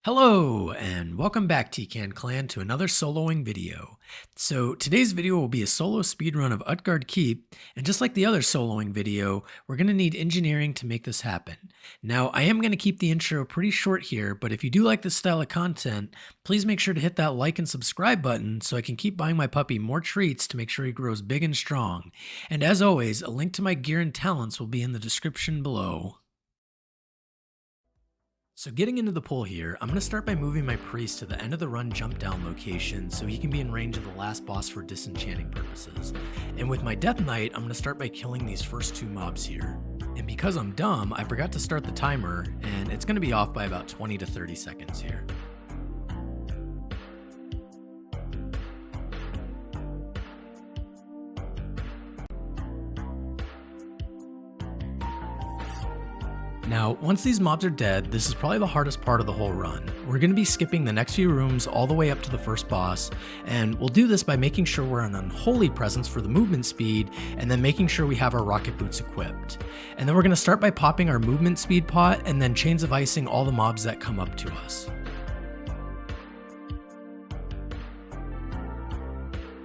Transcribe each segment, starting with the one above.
Hello, and welcome back TCAN Clan to another soloing video. So today's video will be a solo speedrun of Utgarde Keep, and just like the other soloing video, we're going to need engineering to make this happen. Now, I am going to keep the intro pretty short here, but if you do like this style of content, please make sure to hit that like and subscribe button so I can keep buying my puppy more treats to make sure he grows big and strong. And as always, a link to my gear and talents will be in the description below. So getting into the pool here, I'm going to start by moving my priest to the end of the run jump down location so he can be in range of the last boss for disenchanting purposes. And with my death knight, I'm going to start by killing these first two mobs here. And because I'm dumb, I forgot to start the timer, and it's going to be off by about 20 to 30 seconds here. Now, once these mobs are dead, this is probably the hardest part of the whole run. We're going to be skipping the next few rooms all the way up to the first boss, and we'll do this by making sure we're an unholy presence for the movement speed, and then making sure we have our rocket boots equipped. And then we're going to start by popping our movement speed pot, and then chains of icing all the mobs that come up to us.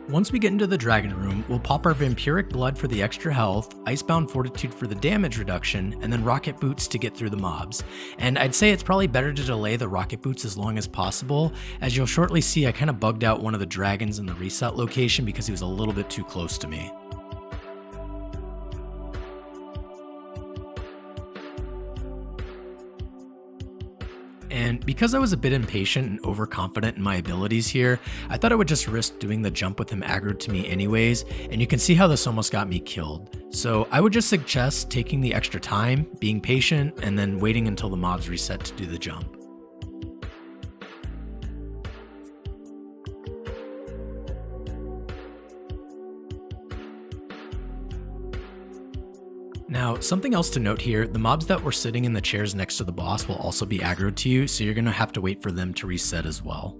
Once we get into the dragon room, we'll pop our vampiric blood for the extra health, icebound fortitude for the damage reduction, and then rocket boots to get through the mobs. And I'd say it's probably better to delay the rocket boots as long as possible. As you'll shortly see, I kind of bugged out one of the dragons in the reset location because he was a little bit too close to me. And because I was a bit impatient and overconfident in my abilities here, I thought I would just risk doing the jump with him aggroed to me anyways, and you can see how this almost got me killed. So I would just suggest taking the extra time, being patient, and then waiting until the mobs reset to do the jump. Now, something else to note here, the mobs that were sitting in the chairs next to the boss will also be aggroed to you, so you're going to have to wait for them to reset as well.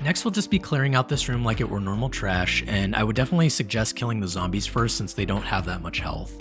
Next, we'll just be clearing out this room like it were normal trash, and I would definitely suggest killing the zombies first since they don't have that much health.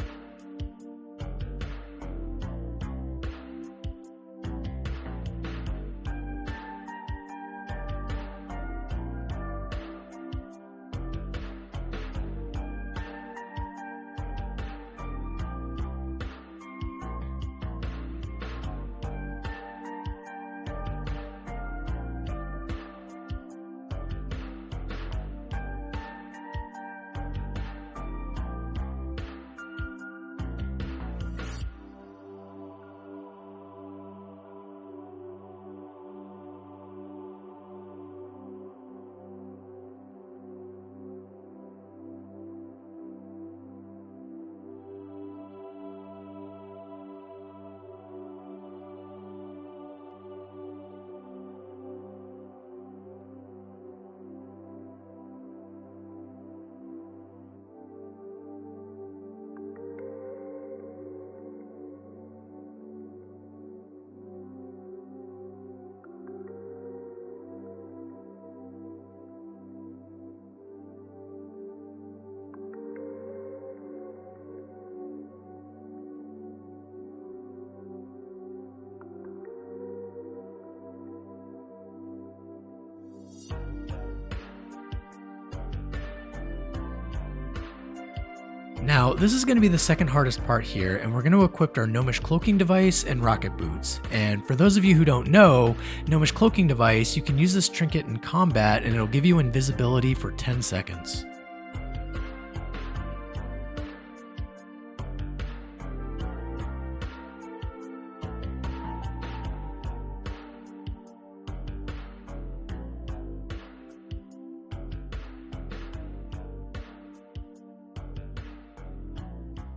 Now, this is going to be the second hardest part here, and we're going to equip our gnomish cloaking device and rocket boots. And for those of you who don't know, gnomish cloaking device, you can use this trinket in combat and it'll give you invisibility for 10 seconds.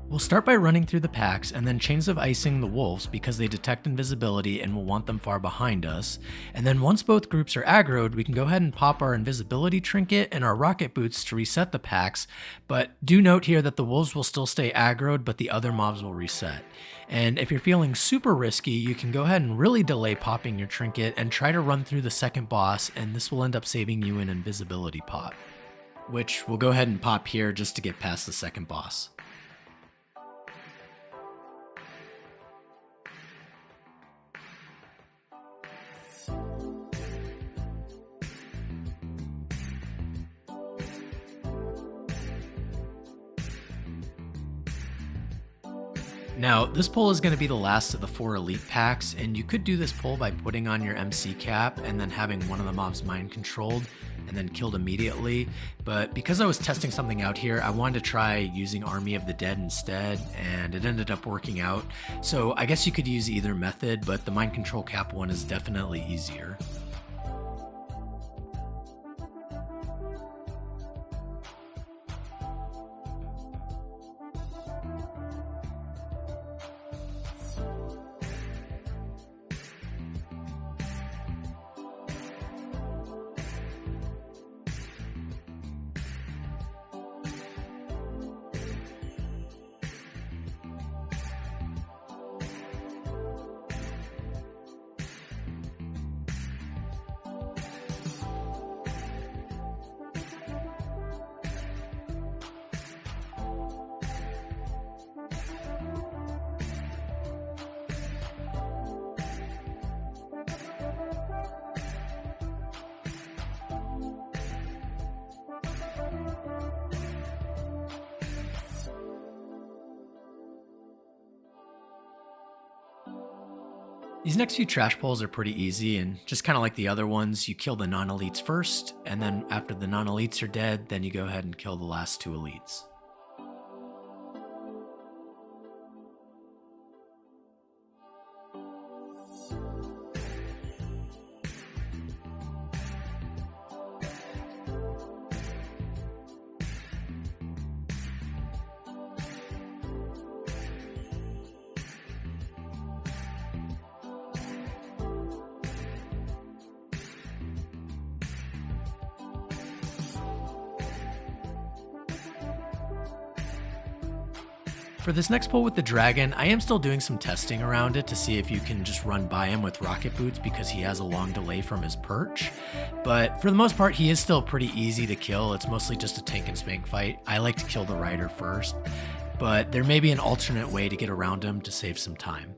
We'll start by running through the packs and then chains of icing the wolves because they detect invisibility and will want them far behind us. And then once both groups are aggroed, we can go ahead and pop our invisibility trinket and our rocket boots to reset the packs. But do note here that the wolves will still stay aggroed, but the other mobs will reset. And if you're feeling super risky, you can go ahead and really delay popping your trinket and try to run through the second boss, and this will end up saving you an invisibility pop. which we'll go ahead and pop here just to get past the second boss. Now, this pull is going to be the last of the 4 elite packs, and you could do this pull by putting on your MC cap and then having one of the mobs mind controlled and then killed immediately. But because I was testing something out here, I wanted to try using Army of the Dead instead, and it ended up working out. So I guess you could use either method, but the mind control cap one is definitely easier. These next few trash pulls are pretty easy, and just kind of like the other ones, you kill the non-elites first, and then after the non-elites are dead, then you go ahead and kill the last 2 elites. For this next pull with the dragon, I am still doing some testing around it to see if you can just run by him with rocket boots because he has a long delay from his perch. But for the most part, he is still pretty easy to kill. It's mostly just a tank and spank fight. I like to kill the rider first, but there may be an alternate way to get around him to save some time.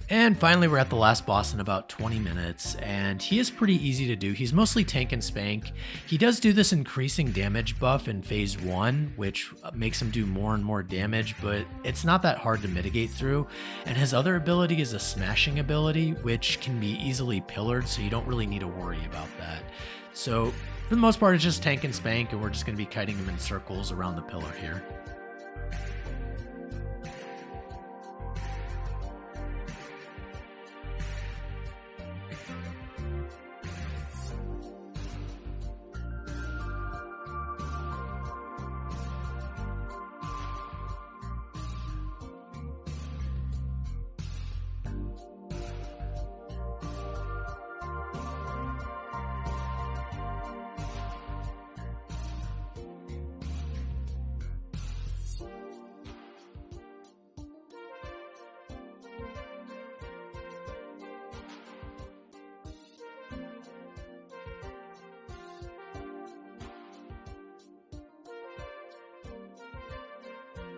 And finally, we're at the last boss in about 20 minutes, and he is pretty easy to do. He's mostly tank and spank. He does do this increasing damage buff in phase 1, which makes him do more and more damage, but it's not that hard to mitigate through. And his other ability is a smashing ability, which can be easily pillared, so you don't really need to worry about that. So for the most part, it's just tank and spank, and we're just going to be kiting him in circles around the pillar here.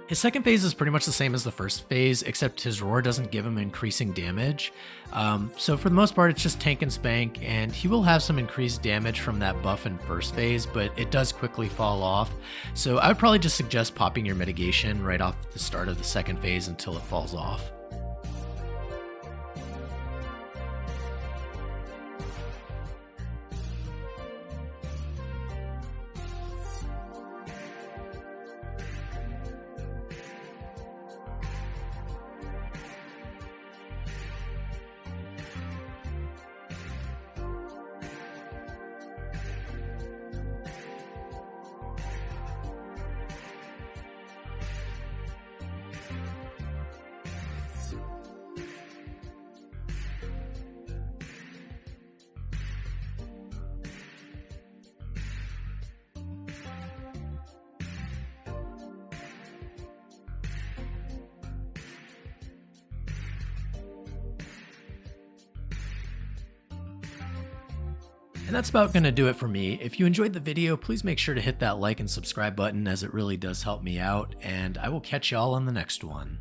His second phase is pretty much the same as the first phase, except his roar doesn't give him increasing damage. So for the most part, it's just tank and spank, and he will have some increased damage from that buff in first phase, but it does quickly fall off. So I would probably just suggest popping your mitigation right off the start of the second phase until it falls off. And that's about going to do it for me. If you enjoyed the video, please make sure to hit that like and subscribe button, as it really does help me out, and I will catch y'all on the next one.